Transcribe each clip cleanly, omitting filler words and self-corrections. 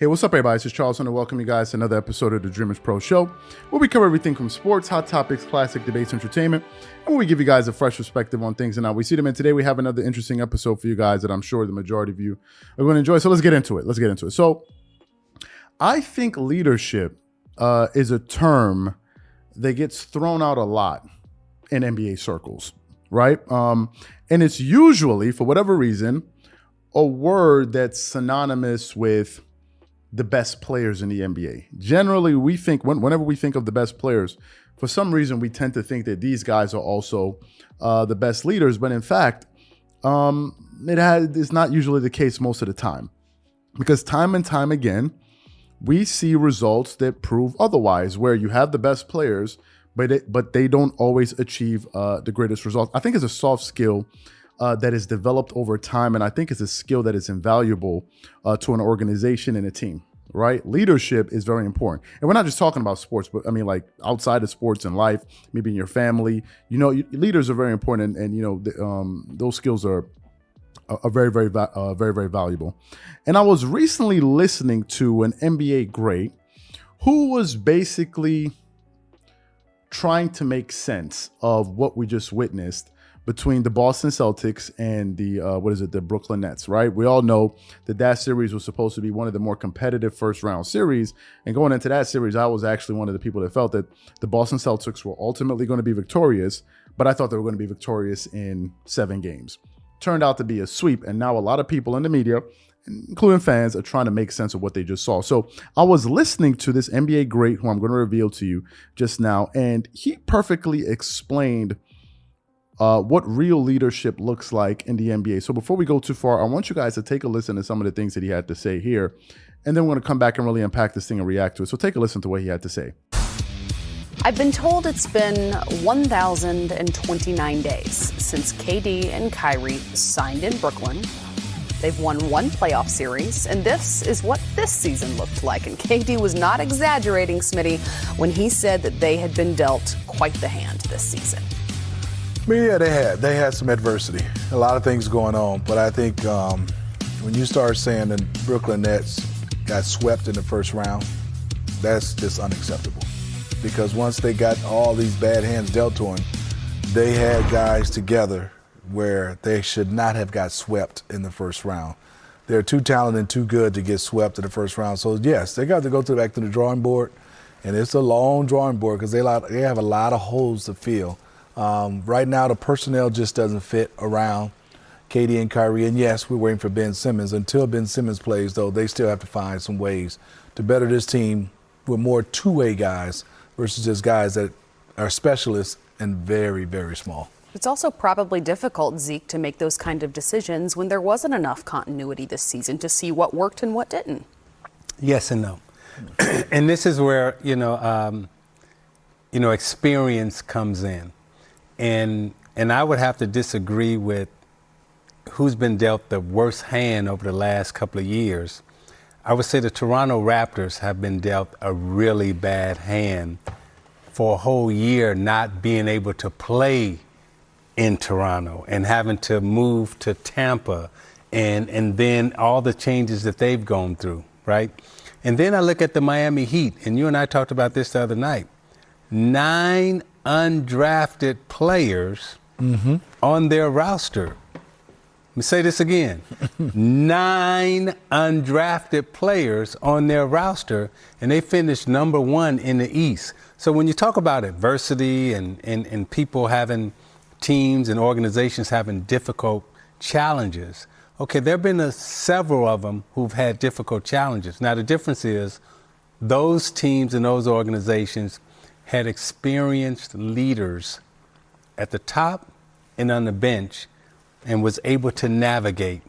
Hey, what's up, everybody? This is Charles, and I welcome you guys to another episode of the Dreamerspro Show, where we cover everything from sports, hot topics, classic debates, entertainment, and where we give you guys a fresh perspective on things and how we see them. And today we have another interesting episode for you guys that I'm sure the majority of you are going to enjoy. So let's get into it. So I think leadership is a term that gets thrown out a lot in NBA circles, right? And it's usually, for whatever reason, a word that's synonymous with the best players in the NBA. Generally, we think, whenever we think of the best players, for some reason, we tend to think that these guys are also the best leaders. But in fact, it's not usually the case most of the time, because time and time again, we see results that prove otherwise, where you have the best players, but they don't always achieve the greatest results. I think it's a soft skill that is developed over time, and I think it's a skill that is invaluable to an organization and a team, right? Leadership is very important. And we're not just talking about sports, but I mean, like outside of sports and life, maybe in your family, leaders are very important, and those skills are very, very, very valuable. And I was recently listening to an NBA great who was basically trying to make sense of what we just witnessed between the Boston Celtics and the Brooklyn Nets, right? We all know that series was supposed to be one of the more competitive first round series. And going into that series, I was actually one of the people that felt that the Boston Celtics were ultimately going to be victorious, but I thought they were going to be victorious in 7 games. Turned out to be a sweep. And now a lot of people in the media, including fans, are trying to make sense of what they just saw. So I was listening to this NBA great, who I'm going to reveal to you just now, and he perfectly explained what real leadership looks like in the NBA. So before we go too far, I want you guys to take a listen to some of the things that he had to say here, and then we're going to come back and really unpack this thing and react to it. So take a listen to what he had to say. I've been told it's been 1,029 days since KD and Kyrie signed in Brooklyn. They've won 1 playoff series, and this is what this season looked like. And KD was not exaggerating, Smitty, when he said that they had been dealt quite the hand this season. Yeah, they had some adversity, a lot of things going on. But I think when you start saying the Brooklyn Nets got swept in the first round, that's just unacceptable. Because once they got all these bad hands dealt to them, they had guys together where they should not have got swept in the first round. They're too talented and too good to get swept in the first round. So yes, they got to go back to the drawing board, and it's a long drawing board because they have a lot of holes to fill. Right now, the personnel just doesn't fit around KD and Kyrie. And yes, we're waiting for Ben Simmons. Until Ben Simmons plays, though, they still have to find some ways to better this team with more two-way guys versus just guys that are specialists and very, very small. It's also probably difficult, Zeke, to make those kind of decisions when there wasn't enough continuity this season to see what worked and what didn't. Yes and no. And this is where, experience comes in. And I would have to disagree with who's been dealt the worst hand over the last couple of years. I would say the Toronto Raptors have been dealt a really bad hand for a whole year, not being able to play in Toronto and having to move to Tampa and then all the changes that they've gone through, right? And then I look at the Miami Heat, and you and I talked about this the other night. 9 undrafted players on their roster. Let me say this again. 9 undrafted players on their roster, and they finished number 1 in the East. So when you talk about adversity and people having teams and organizations having difficult challenges, okay, there have been several of them who've had difficult challenges. Now, the difference is those teams and those organizations had experienced leaders at the top and on the bench and was able to navigate.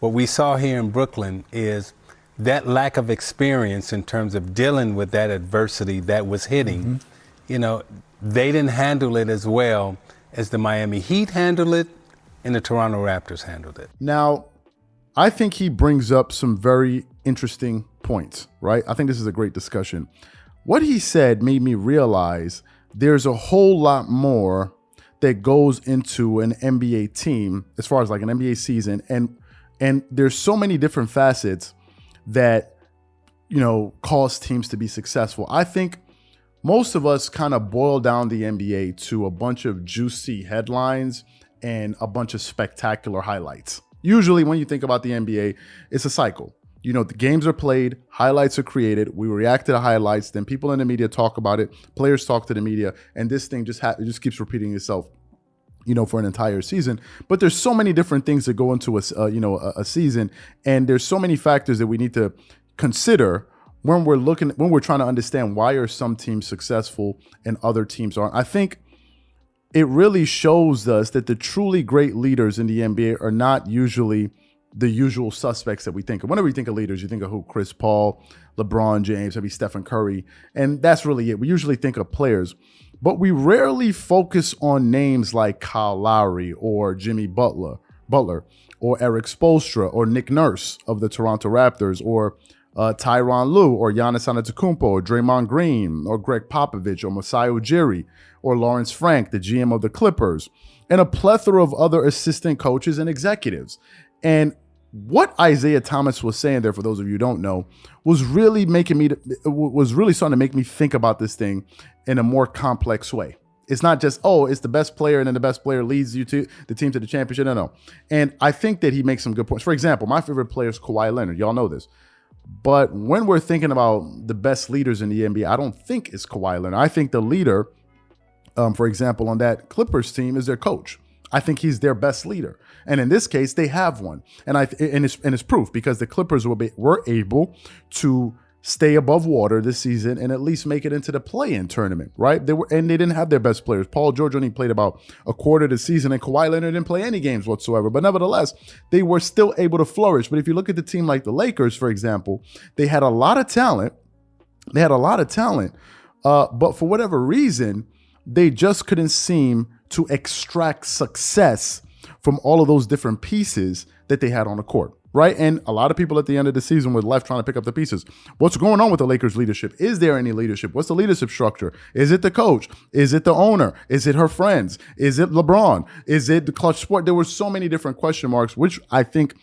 What we saw here in Brooklyn is that lack of experience in terms of dealing with that adversity that was hitting. They didn't handle it as well as the Miami Heat handled it and the Toronto Raptors handled it. Now, I think he brings up some very interesting points, right? I think this is a great discussion. What he said made me realize there's a whole lot more that goes into an NBA team as far as like an NBA season. And there's so many different facets that cause teams to be successful. I think most of us kind of boil down the NBA to a bunch of juicy headlines and a bunch of spectacular highlights. Usually when you think about the NBA, it's a cycle. The games are played, highlights are created, we react to the highlights, then people in the media talk about it, players talk to the media, and this thing it just keeps repeating itself, for an entire season. But there's so many different things that go into a season, and there's so many factors that we need to consider when we're trying to understand why are some teams successful and other teams aren't. I think it really shows us that the truly great leaders in the NBA are not usually the usual suspects that we think of. Whenever you think of leaders, you think of who? Chris Paul, LeBron James, maybe Stephen Curry, and that's really it. We usually think of players, but we rarely focus on names like Kyle Lowry or Jimmy Butler, or Eric Spoelstra or Nick Nurse of the Toronto Raptors, or Tyronn Lue or Giannis Antetokounmpo or Draymond Green or Greg Popovich or Masai Ujiri or Lawrence Frank, the GM of the Clippers, and a plethora of other assistant coaches and executives. And what Isaiah Thomas was saying there, for those of you who don't know, was really starting to make me think about this thing in a more complex way. It's not just, it's the best player and then the best player leads the team to the championship. No. And I think that he makes some good points. For example, my favorite player is Kawhi Leonard. Y'all know this. But when we're thinking about the best leaders in the NBA, I don't think it's Kawhi Leonard. I think the leader, for example, on that Clippers team is their coach. I think he's their best leader. And in this case, they have one. And it's proof because the Clippers were able to stay above water this season and at least make it into the play-in tournament, right? They didn't have their best players. Paul George only played about a quarter of the season, and Kawhi Leonard didn't play any games whatsoever. But nevertheless, they were still able to flourish. But if you look at the team like the Lakers, for example, they had a lot of talent. But for whatever reason, they just couldn't seem to extract success from all of those different pieces that they had on the court. Right. And a lot of people at the end of the season were left trying to pick up the pieces. What's going on with the Lakers leadership? Is there any leadership? What's the leadership structure? Is it the coach? Is it the owner? Is it her friends? Is it LeBron? Is it the clutch sport? There were so many different question marks, which I think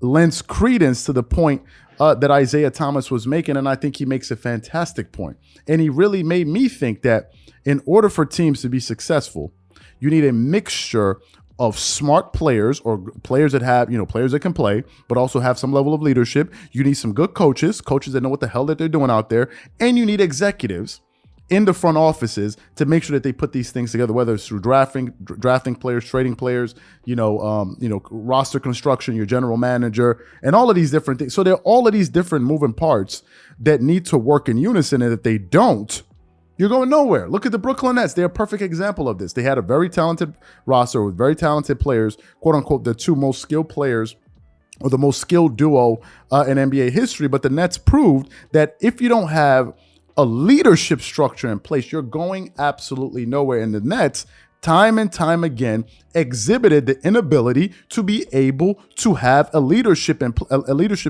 lends credence to the point that Isaiah Thomas was making. And I think he makes a fantastic point. And he really made me think that in order for teams to be successful, you need a mixture of smart players or players that have, players that can play, but also have some level of leadership. You need some good coaches that know what the hell that they're doing out there. And you need executives in the front offices to make sure that they put these things together, whether it's through drafting players, trading players, roster construction, your general manager, and all of these different things. So there are all of these different moving parts that need to work in unison. And if they don't, you're going nowhere. Look at the Brooklyn Nets. They're a perfect example of this. They had a very talented roster with very talented players, quote unquote, the two most skilled players or the most skilled duo in NBA history. But the Nets proved that if you don't have a leadership structure in place, you're going absolutely nowhere. And the Nets, time and time again, exhibited the inability to be able to have a leadership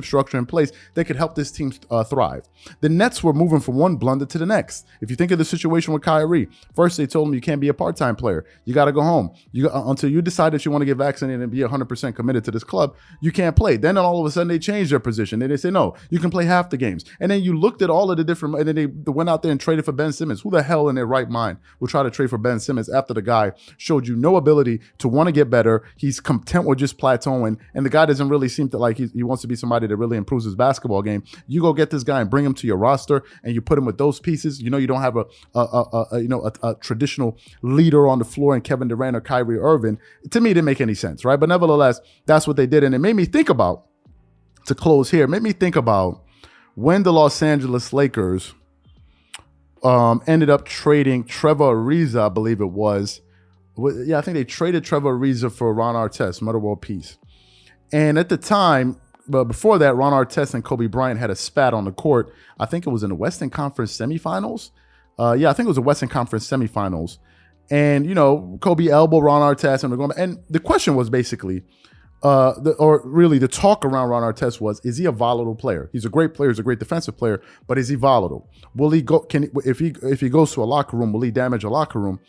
structure in place that could help this team thrive. The Nets were moving from one blunder to the next. If you think of the situation with Kyrie, first they told him you can't be a part-time player. You got to go home. Until you decide that you want to get vaccinated and be 100% committed to this club, you can't play. Then all of a sudden they changed their position. And they say, no, you can play half the games. And then you looked at all of the different, and then they went out there and traded for Ben Simmons. Who the hell in their right mind would try to trade for Ben Simmons after the guy showed you no ability to want to get better? He's content with just plateauing, and the guy doesn't really seem to like he wants to be somebody that really improves his basketball game. You go get this guy and bring him to your roster, and you put him with those pieces. You don't have a traditional leader on the floor in Kevin Durant or Kyrie Irving. To me, it didn't make any sense, right? But nevertheless, that's what they did, and it made me think about, to close here, when the Los Angeles Lakers ended up trading Trevor Ariza, I believe it was. Yeah, I think they traded Trevor Ariza for Ron Artest, Metta World Peace. And at the time, but before that, Ron Artest and Kobe Bryant had a spat on the court. I think it was in the Western Conference semifinals. I think it was the Western Conference semifinals. And, Kobe elbowed Ron Artest and we're going. And the question was basically, the talk around Ron Artest was, is he a volatile player? He's a great player, he's a great defensive player, but is he volatile? Will he go? If he goes to a locker room, will he damage a locker room?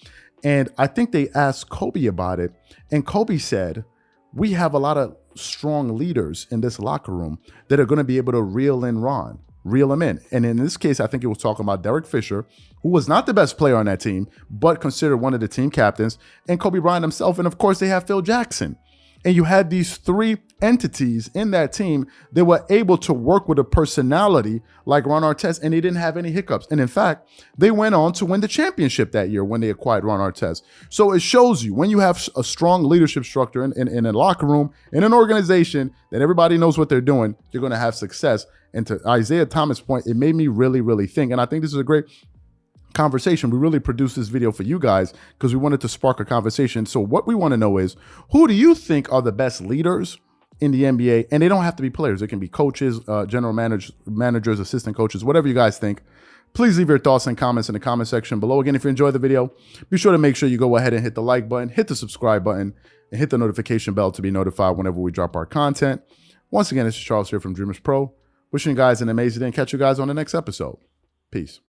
And I think they asked Kobe about it, and Kobe said, we have a lot of strong leaders in this locker room that are going to be able to reel in Ron. reel him in. And in this case, I think it was talking about Derek Fisher, who was not the best player on that team, but considered one of the team captains, and Kobe Bryant himself. And of course, they have Phil Jackson. And you had these three entities in that team that were able to work with a personality like Ron Artest, and they didn't have any hiccups. And in fact, they went on to win the championship that year when they acquired Ron Artest. So it shows you when you have a strong leadership structure in a locker room, in an organization that everybody knows what they're doing, you're going to have success. And to Isaiah Thomas' point, it made me really, really think. And I think this is a great conversation. We really produced this video for you guys because we wanted to spark a conversation. So what we want to know is, who do you think are the best leaders in the NBA? And they don't have to be players. It can be coaches, general managers, assistant coaches, whatever you guys think. Please leave your thoughts and comments in the comment section below. Again, if you enjoyed the video, be sure to make sure you go ahead and hit the like button, hit the subscribe button, and hit the notification bell to be notified whenever we drop our content. Once again, this is Charles here from Dreamerspro. Wishing you guys an amazing day and catch you guys on the next episode. Peace.